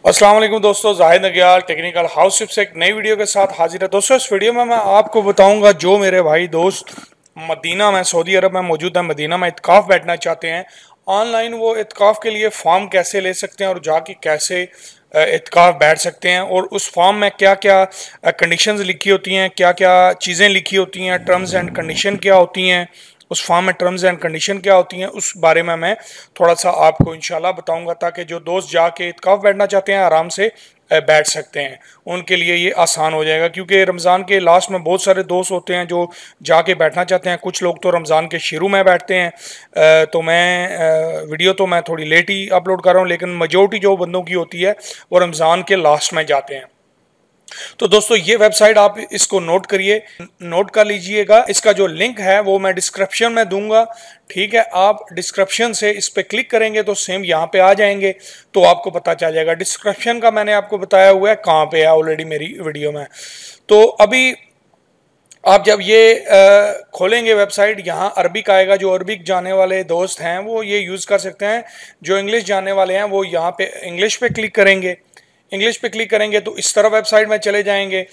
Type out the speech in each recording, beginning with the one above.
अस्सलाम वालेकुम दोस्तों, जाहिद नग्यार टेक्निकल हाउस टिप्स से एक नई वीडियो के साथ हाजिर है। दोस्तों इस वीडियो में मैं आपको बताऊंगा जो मेरे भाई दोस्त मदीना में सऊदी अरब में मौजूद है, मदीना में इत्काफ बैठना चाहते हैं, ऑनलाइन वो इत्काफ के लिए फॉर्म कैसे ले सकते हैं और जाके कैसे इत्काफ बैठ सकते हैं, और उस फॉर्म में क्या क्या कंडीशंस लिखी होती हैं, क्या क्या चीज़ें लिखी होती हैं, टर्म्स एंड कंडीशन क्या होती हैं, उस फॉर्म में टर्म्स एंड कंडीशन क्या होती हैं, उस बारे में मैं थोड़ा सा आपको इंशाल्लाह बताऊंगा, ताकि जो दोस्त जाके इत्काफ बैठना चाहते हैं आराम से बैठ सकते हैं, उनके लिए ये आसान हो जाएगा। क्योंकि रमज़ान के लास्ट में बहुत सारे दोस्त होते हैं जो जाके बैठना चाहते हैं, कुछ लोग तो रमज़ान के शुरू में बैठते हैं। तो मैं वीडियो तो मैं थोड़ी लेट ही अपलोड कर रहा हूँ, लेकिन मेजोरिटी जो बंदों की होती है वो रमज़ान के लास्ट में जाते हैं। तो दोस्तों ये वेबसाइट आप इसको नोट करिए, नोट कर लीजिएगा। इसका जो लिंक है वो मैं डिस्क्रिप्शन में दूंगा, ठीक है। आप डिस्क्रिप्शन से इस पे क्लिक करेंगे तो सेम यहाँ पे आ जाएंगे, तो आपको पता चल जाएगा। डिस्क्रिप्शन का मैंने आपको बताया हुआ है कहाँ पे है ऑलरेडी मेरी वीडियो में। तो अभी आप जब ये खोलेंगे वेबसाइट, यहाँ अरबिक आएगा। जो अरबिक जाने वाले दोस्त हैं वो ये यूज़ कर सकते हैं, जो इंग्लिश जाने वाले हैं वो यहाँ पे इंग्लिश पे क्लिक करेंगे। इंग्लिश पे क्लिक करेंगे तो इस तरह वेबसाइट में चले जाएंगे।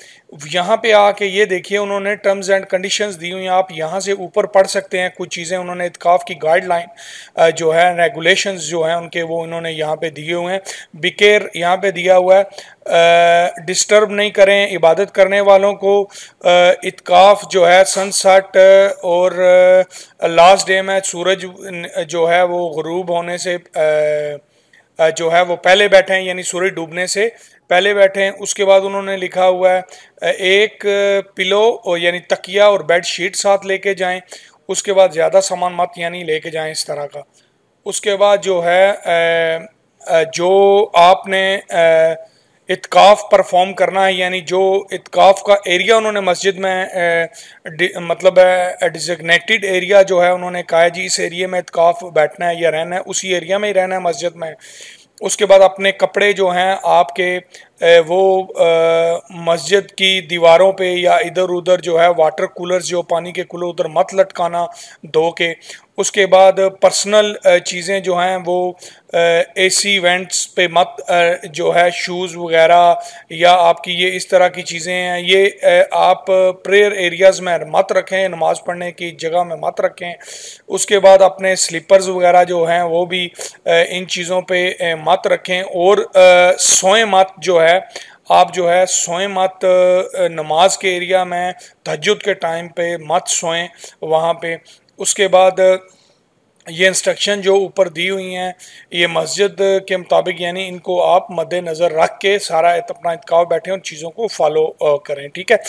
यहाँ पे आके ये देखिए उन्होंने टर्म्स एंड कंडीशंस दी हुई हैं, आप यहाँ से ऊपर पढ़ सकते हैं कुछ चीज़ें। उन्होंने इत्काफ की गाइडलाइन जो है, रेगुलेशंस जो हैं उनके, वो उन्होंने यहाँ पे दिए हुए हैं। बिकेर यहाँ पे दिया हुआ है, डिस्टर्ब नहीं करें इबादत करने वालों को। इत्काफ जो है सनसेट और लास्ट डे में सूरज जो है वो गुरूब होने से जो है वो पहले बैठे हैं, यानी सूरज डूबने से पहले बैठे हैं। उसके बाद उन्होंने लिखा हुआ है एक पिलो यानी तकिया और बेड शीट साथ लेके जाएं। उसके बाद ज़्यादा सामान मत यानी लेके जाएं इस तरह का। उसके बाद जो है जो आपने इत्काफ परफॉर्म करना है, यानी जो इत्काफ का एरिया उन्होंने मस्जिद में मतलब डिजिग्नेटेड एरिया जो है, उन्होंने कहा है जी इस एरिया में इत्काफ बैठना है या रहना है, उसी एरिया में ही रहना है मस्जिद में। उसके बाद अपने कपड़े जो हैं आपके वो मस्जिद की दीवारों पे या इधर उधर जो है वाटर कूलर्स, जो पानी के कूलर, उधर मत लटकाना धो के। उसके बाद पर्सनल चीज़ें जो हैं वो एसी वेंट्स पे मत जो है शूज़ वगैरह या आपकी ये इस तरह की चीज़ें हैं, ये आप प्रेयर एरियाज़ में मत रखें, नमाज़ पढ़ने की जगह में मत रखें। उसके बाद अपने स्लीपर्स वगैरह जो हैं वो भी इन चीज़ों पे मत रखें। और सोएं मत, जो है आप जो है सोएं मत, नमाज के एरिया में तहज्जुद के टाइम पे मत सोएं वहाँ पे। उसके बाद ये इंस्ट्रक्शन जो ऊपर दी हुई हैं ये मस्जिद के मुताबिक, यानी इनको आप मद्देनज़र रख के सारा अपना इत्काफ बैठे उन चीज़ों को फॉलो करें, ठीक है।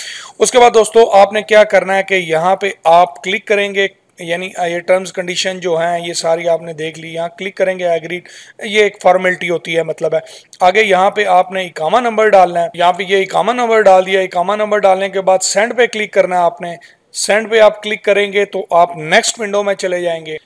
उसके बाद दोस्तों आपने क्या करना है कि यहाँ पे आप क्लिक करेंगे, यानी ये टर्म्स कंडीशन जो हैं ये सारी आपने देख ली। यहाँ क्लिक करेंगे एग्रीड, ये एक फॉर्मेलिटी होती है, मतलब है। आगे यहाँ पे आपने इकामा नंबर डालना है। यहाँ पे ये इकामा नंबर डाल दिया। इकामा नंबर डालने के बाद सेंड पे क्लिक करना है आपने। सेंड पे आप क्लिक करेंगे तो आप नेक्स्ट विंडो में चले जाएंगे।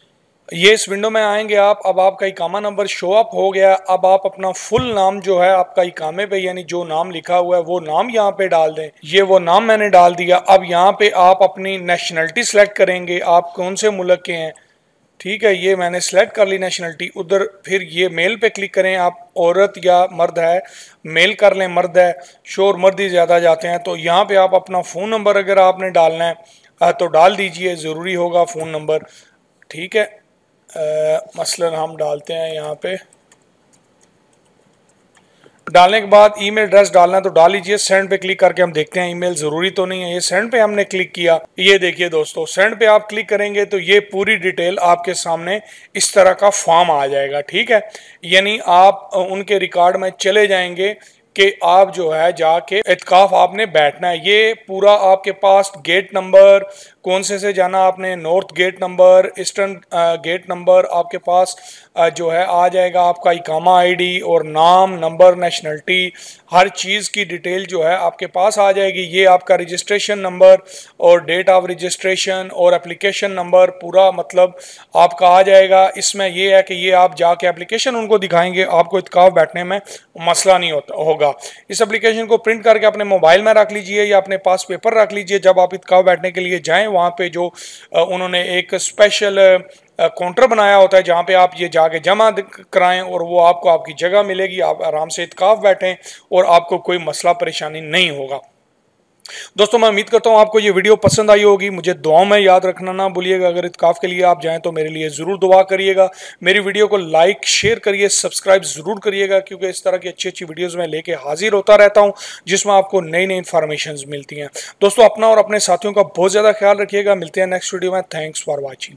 ये इस विंडो में आएंगे आप। अब आपका इकामा नंबर शो अप हो गया। अब आप अपना फुल नाम जो है आपका इकामे पे, यानी जो नाम लिखा हुआ है वो नाम यहाँ पे डाल दें। ये वो नाम मैंने डाल दिया। अब यहाँ पे आप अपनी नेशनलिटी सेलेक्ट करेंगे, आप कौन से मुल्क के हैं, ठीक है। ये मैंने सेलेक्ट कर ली नेशनलिटी। उधर फिर ये मेल पे क्लिक करें, आप औरत या मर्द है मेल कर लें, मर्द है शोर मर्द ही ज़्यादा जाते हैं। तो यहाँ पे आप अपना फ़ोन नंबर अगर आपने डालना है तो डाल दीजिए, ज़रूरी होगा फ़ोन नंबर, ठीक है। मसलन हम डालते हैं यहाँ पे। डालने के बाद ईमेल एड्रेस डालना है तो डाल लीजिए। सेंड पे क्लिक करके हम देखते हैं, ईमेल ज़रूरी तो नहीं है। ये सेंड पे हमने क्लिक किया। ये देखिए दोस्तों, सेंड पे आप क्लिक करेंगे तो ये पूरी डिटेल आपके सामने इस तरह का फॉर्म आ जाएगा, ठीक है। यानी आप उनके रिकॉर्ड में चले जाएंगे कि आप जो है जाके इत्काफ आपने बैठना है। ये पूरा आपके पास गेट नंबर, कौन से जाना आपने, north gate number, eastern gate number आपके पास जो है आ जाएगा। आपका इकामा आईडी और नाम, नंबर, नेशनलिटी, हर चीज़ की डिटेल जो है आपके पास आ जाएगी। ये आपका रजिस्ट्रेशन नंबर और डेट ऑफ रजिस्ट्रेशन और एप्लीकेशन नंबर पूरा मतलब आपका आ जाएगा। इसमें ये है कि ये आप जाके एप्लीकेशन उनको दिखाएंगे, आपको इत्काफ बैठने में मसला नहीं होगा। इस एप्लीकेशन को प्रिंट करके अपने मोबाइल में रख लीजिए या अपने पास पेपर रख लीजिए। जब आप इत्काफ बैठने के लिए जाएं वहाँ पे जो उन्होंने एक स्पेशल काउंटर बनाया होता है जहाँ पे आप ये जाके जमा कराएं और वो आपको आपकी जगह मिलेगी, आप आराम से इत्काफ बैठें और आपको कोई मसला परेशानी नहीं होगा। दोस्तों मैं उम्मीद करता हूँ आपको ये वीडियो पसंद आई होगी। मुझे दुआओं में याद रखना ना भूलिएगा। अगर इत्काफ के लिए आप जाएं तो मेरे लिए ज़रूर दुआ करिएगा। मेरी वीडियो को लाइक शेयर करिए, सब्सक्राइब ज़रूर करिएगा, क्योंकि इस तरह की अच्छी अच्छी वीडियोज़ में लेके हाजिर होता रहता हूँ जिसमें आपको नई नई इन्फॉर्मेशन मिलती हैं। दोस्तों अपना और अपने साथियों का बहुत ज़्यादा ख्याल रखिएगा। मिलते हैं नेक्स्ट वीडियो में। Thanks for watching.